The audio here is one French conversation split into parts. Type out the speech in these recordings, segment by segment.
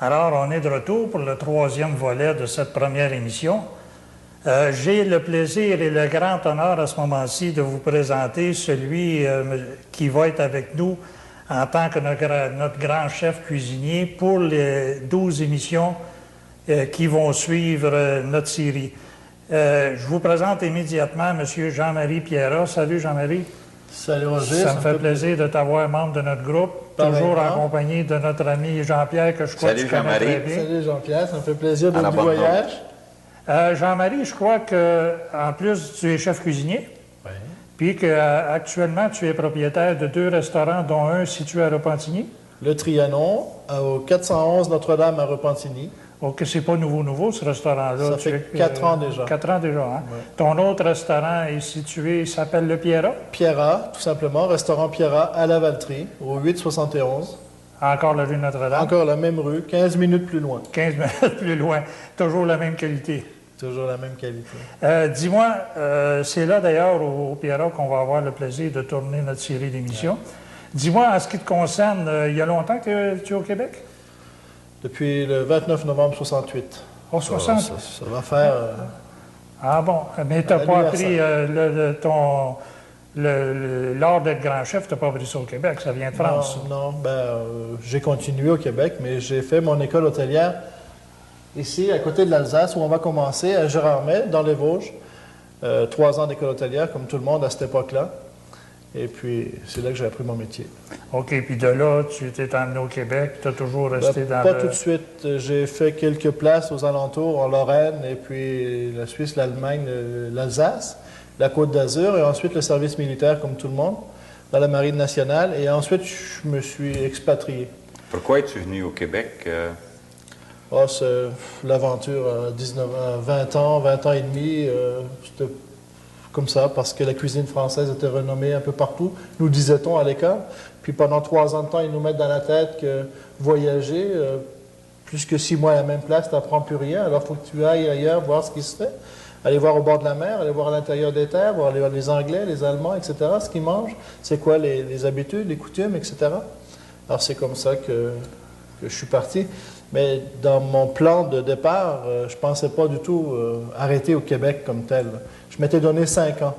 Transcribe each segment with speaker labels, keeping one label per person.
Speaker 1: Alors, on est de retour pour le troisième volet de cette première émission. J'ai le plaisir et le grand honneur à ce moment-ci de vous présenter celui qui va être avec nous en tant que notre grand chef cuisinier pour les 12 émissions qui vont suivre notre série. Je vous présente immédiatement M. Jean-Marie Pierrat. Salut Jean-Marie.
Speaker 2: Salut Roger.
Speaker 1: Ça me fait plaisir de t'avoir membre de notre groupe, toujours accompagné de notre ami Jean-Pierre, que je crois que tu connais très bien.
Speaker 2: Salut Jean-Pierre, ça me fait plaisir d'être du voyage.
Speaker 1: Jean-Marie, je crois qu'en plus, tu es chef cuisinier, oui. Puis qu'actuellement, tu es propriétaire de 2 restaurants, dont un situé à Repentigny.
Speaker 2: Le Trianon, au 411 Notre-Dame à Repentigny.
Speaker 1: OK, c'est pas nouveau, ce restaurant-là.
Speaker 2: Ça fait 4 ans déjà.
Speaker 1: 4 ans déjà, hein? Oui. Ton autre restaurant est situé, il s'appelle le Pierrat?
Speaker 2: Pierrat, tout simplement. Restaurant Pierrat à Lavaltrie, au 871.
Speaker 1: Encore la rue Notre-Dame?
Speaker 2: Encore la même rue, 15 minutes plus loin.
Speaker 1: 15 minutes plus loin. Toujours la même qualité.
Speaker 2: Toujours la même qualité.
Speaker 1: Dis-moi, c'est là d'ailleurs au Pierrat qu'on va avoir le plaisir de tourner notre série d'émissions. Ouais. Dis-moi, en ce qui te concerne, il y a longtemps que tu es au Québec?
Speaker 2: Depuis le 29 novembre 68.
Speaker 1: Oh, 60?
Speaker 2: Ça va faire...
Speaker 1: Ah bon, mais tu n'as pas appris l'art d'être grand chef, tu n'as pas appris ça au Québec, ça vient de France.
Speaker 2: Non, j'ai continué au Québec, mais j'ai fait mon école hôtelière ici, à côté de l'Alsace, où on va commencer, à Gérardmer, dans les Vosges. 3 ans d'école hôtelière, comme tout le monde à cette époque-là. Et puis, c'est là que j'ai appris mon métier.
Speaker 1: OK, puis de là, tu t'es emmené au Québec, tu as toujours resté dans
Speaker 2: Pas tout de suite. J'ai fait quelques places aux alentours, en Lorraine, et puis la Suisse, l'Allemagne, l'Alsace, la Côte d'Azur, et ensuite le service militaire, comme tout le monde, dans la Marine nationale. Et ensuite, je me suis expatrié.
Speaker 3: Pourquoi es-tu venu au Québec?
Speaker 2: C'est l'aventure à 20 ans et demi. C'était comme ça, parce que la cuisine française était renommée un peu partout, nous disait-on à l'école. Puis pendant 3 ans de temps, ils nous mettent dans la tête que voyager, plus que 6 mois à la même place, tu n'apprends plus rien. Alors il faut que tu ailles ailleurs, voir ce qui se fait. Aller voir au bord de la mer, aller voir à l'intérieur des terres, voir les Anglais, les Allemands, etc., ce qu'ils mangent, c'est quoi les habitudes, les coutumes, etc. Alors c'est comme ça que je suis parti. Mais dans mon plan de départ, je ne pensais pas du tout arrêter au Québec comme tel. Je m'étais donné 5 ans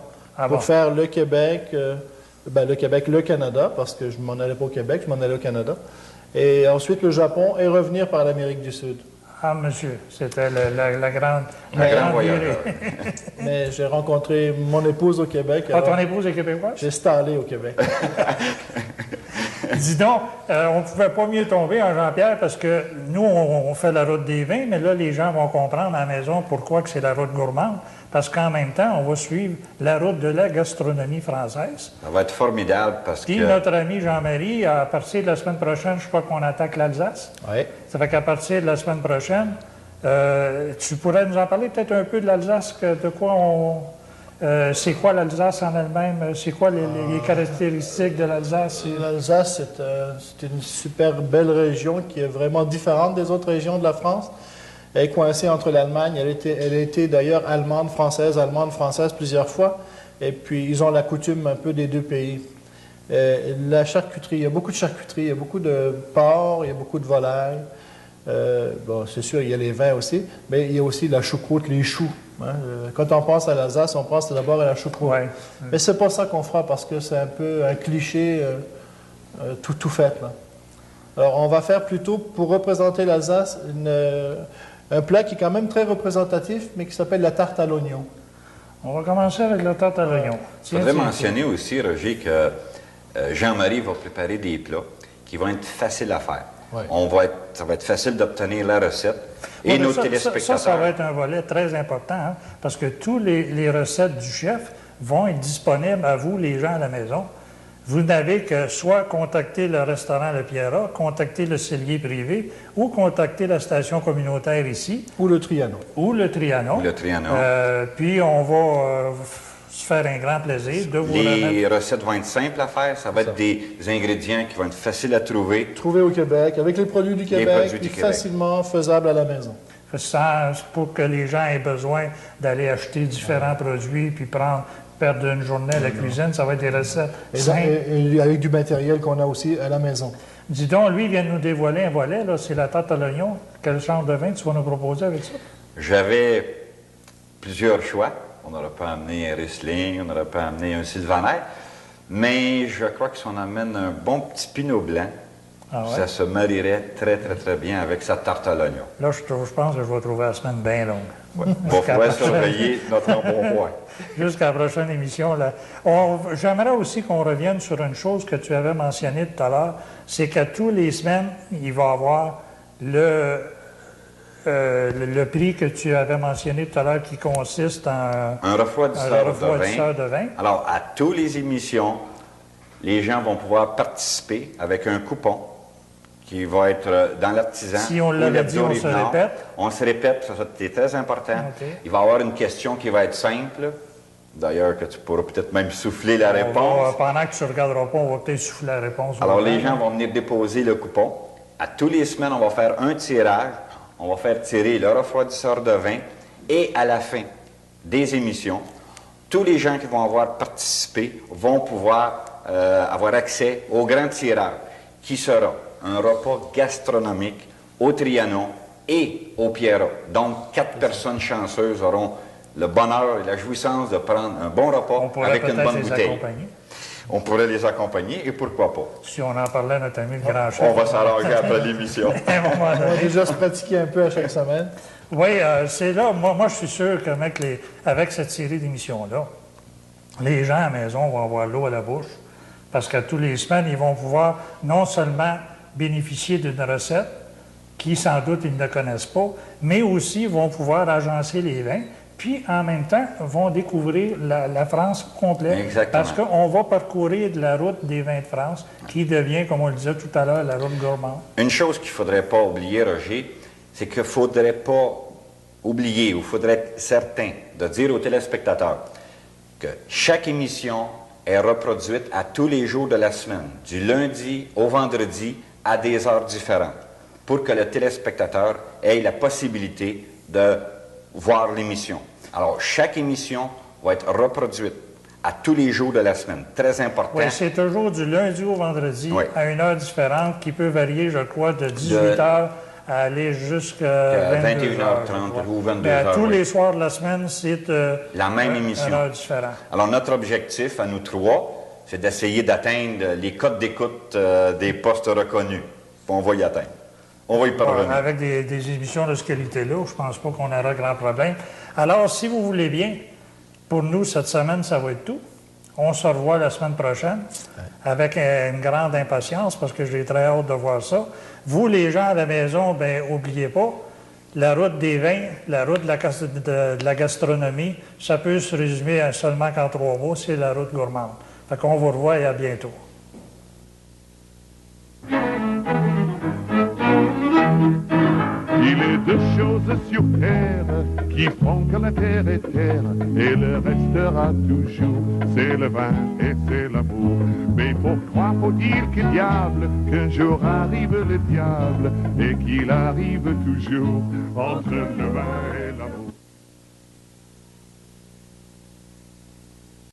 Speaker 2: pour faire le Québec, le Canada, parce que je ne m'en allais pas au Québec, je m'en allais au Canada. Et ensuite le Japon et revenir par l'Amérique du Sud.
Speaker 1: Ah, monsieur, c'était la grande
Speaker 3: voyageur.
Speaker 2: Mais j'ai rencontré mon épouse au Québec.
Speaker 1: Ah, ton épouse est québécoise?
Speaker 2: J'ai stallé au Québec.
Speaker 1: Dis donc, on ne pouvait pas mieux tomber, hein, Jean-Pierre, parce que nous, on fait la route des vins, mais là, les gens vont comprendre à la maison pourquoi que c'est la route gourmande, parce qu'en même temps, on va suivre la route de la gastronomie française.
Speaker 3: Ça va être formidable parce que...
Speaker 1: Puis notre ami Jean-Marie, à partir de la semaine prochaine, je crois qu'on attaque l'Alsace.
Speaker 2: Oui.
Speaker 1: Ça fait qu'à partir de la semaine prochaine, tu pourrais nous en parler peut-être un peu de l'Alsace, de quoi c'est quoi l'Alsace en elle-même? C'est quoi les caractéristiques de l'Alsace?
Speaker 2: L'Alsace, c'est une super belle région qui est vraiment différente des autres régions de la France. Elle est coincée entre l'Allemagne. Elle a été d'ailleurs allemande-française plusieurs fois. Et puis, ils ont la coutume un peu des 2 pays. La charcuterie, il y a beaucoup de charcuterie, il y a beaucoup de porc, il y a beaucoup de volailles. C'est sûr, il y a les vins aussi, mais il y a aussi la choucroute, les choux. Hein. Quand on pense à l'Alsace, on pense d'abord à la choucroute. Ouais. Mais c'est pas ça qu'on fera parce que c'est un peu un cliché tout fait. Là. Alors, on va faire plutôt, pour représenter l'Alsace, un plat qui est quand même très représentatif, mais qui s'appelle la tarte à l'oignon.
Speaker 1: On va commencer avec la tarte à l'oignon.
Speaker 3: Je voudrais mentionner aussi, Roger, que Jean-Marie va préparer des plats qui vont être faciles à faire. Ouais. Ça va être facile d'obtenir la recette. Et nos téléspectateurs...
Speaker 1: Ça va être un volet très important, hein, parce que toutes les recettes du chef vont être disponibles à vous, les gens à la maison. Vous n'avez que soit contacter le restaurant Le Pierrat, contacter le cellier privé, ou contacter la station communautaire ici.
Speaker 2: Ou le Trianon.
Speaker 1: Puis on va se faire un grand plaisir de vous remettre.
Speaker 3: Les recettes vont être simples à faire. Ça va être des ingrédients qui vont être faciles à trouver.
Speaker 2: Trouver au Québec, avec les produits du Québec, facilement faisables à la maison.
Speaker 1: Pour que les gens aient besoin d'aller acheter différents produits puis perdre une journée à la cuisine, ça va être des recettes simples.
Speaker 2: Et avec du matériel qu'on a aussi à la maison.
Speaker 1: Dis donc, lui, il vient de nous dévoiler un volet, là, c'est la tarte à l'oignon. Quel genre de vin tu vas nous proposer avec ça?
Speaker 3: J'avais plusieurs choix. On n'aurait pas amené un Riesling, on n'aurait pas amené un Sylvaner, mais je crois que si on amène un bon petit Pinot Blanc, ça se marierait très, très, très bien avec sa tarte à l'oignon.
Speaker 1: Là, je pense que je vais trouver la semaine bien longue.
Speaker 3: Ouais. Il faudrait surveiller notre embonpoint.
Speaker 1: Jusqu'à la prochaine émission. J'aimerais aussi qu'on revienne sur une chose que tu avais mentionnée tout à l'heure, c'est qu'à tous les semaines, il va y avoir le prix que tu avais mentionné tout à l'heure qui consiste en
Speaker 3: un refroidisseur de vin. Alors, à toutes les émissions, les gens vont pouvoir participer avec un coupon qui va être dans l'artisan.
Speaker 1: Si on l'avait dit, on se répète.
Speaker 3: On se répète, ça c'est très important. Okay. Il va y avoir une question qui va être simple. D'ailleurs, que tu pourras peut-être même souffler la réponse.
Speaker 1: Pendant que tu ne regarderas pas, on va peut-être souffler la réponse.
Speaker 3: Alors, les gens vont venir déposer le coupon. À tous les semaines, on va faire un tirage. On va faire tirer le refroidisseur de vin. Et à la fin des émissions, tous les gens qui vont avoir participé vont pouvoir avoir accès au grand tirage, qui sera un repas gastronomique au Trianon et au Pierrot. Donc, 4 personnes chanceuses auront le bonheur et la jouissance de prendre un bon repas avec une bonne bouteille. On pourrait les accompagner et pourquoi pas.
Speaker 1: Si on en parlait à notre ami le grand chef.
Speaker 3: On va s'arranger après l'émission.
Speaker 2: On va déjà se pratiquer un peu à chaque semaine.
Speaker 1: Oui, c'est là. Moi, je suis sûr qu'avec cette série d'émissions-là, les gens à la maison vont avoir l'eau à la bouche parce qu'à tous les semaines, ils vont pouvoir non seulement bénéficier d'une recette qui, sans doute, ils ne connaissent pas, mais aussi vont pouvoir agencer les vins, puis en même temps, vont découvrir la France complète.
Speaker 3: Exactement.
Speaker 1: Parce qu'on va parcourir de la route des vins de France, qui devient, comme on le disait tout à l'heure, la route gourmande.
Speaker 3: Une chose qu'il ne faudrait pas oublier, Roger, c'est qu'il ne faudrait pas oublier, ou il faudrait être certain de dire aux téléspectateurs que chaque émission est reproduite à tous les jours de la semaine, du lundi au vendredi, à des heures différentes, pour que le téléspectateur ait la possibilité de voir l'émission. Alors, chaque émission va être reproduite à tous les jours de la semaine. Très important.
Speaker 1: Oui, c'est toujours du lundi au vendredi, à une heure différente, qui peut varier, je crois, de 18 h à aller jusqu'à
Speaker 3: 21h30 ou 22h.
Speaker 1: Tous les soirs de la semaine, c'est
Speaker 3: la même émission.
Speaker 1: Une heure différente.
Speaker 3: Alors, notre objectif, à nous trois, c'est d'essayer d'atteindre les codes d'écoute des postes reconnus. On va y atteindre. On va y parvenir.
Speaker 1: Avec des émissions de ce qualité-là, je ne pense pas qu'on aura grand problème. Alors, si vous voulez bien, pour nous, cette semaine, ça va être tout. On se revoit la semaine prochaine avec une grande impatience parce que j'ai très hâte de voir ça. Vous, les gens à la maison, bien, n'oubliez pas, la route des vins, la route de la gastronomie, ça peut se résumer seulement qu'en 3 mots, c'est la route gourmande. Fait qu'on vous revoit et à bientôt.
Speaker 4: Il est 2 choses sur terre qui font que la terre est terre et le restera toujours. C'est le vin et c'est l'amour. Mais pourquoi faut-il qu'un jour arrive le diable et qu'il arrive toujours entre le vin et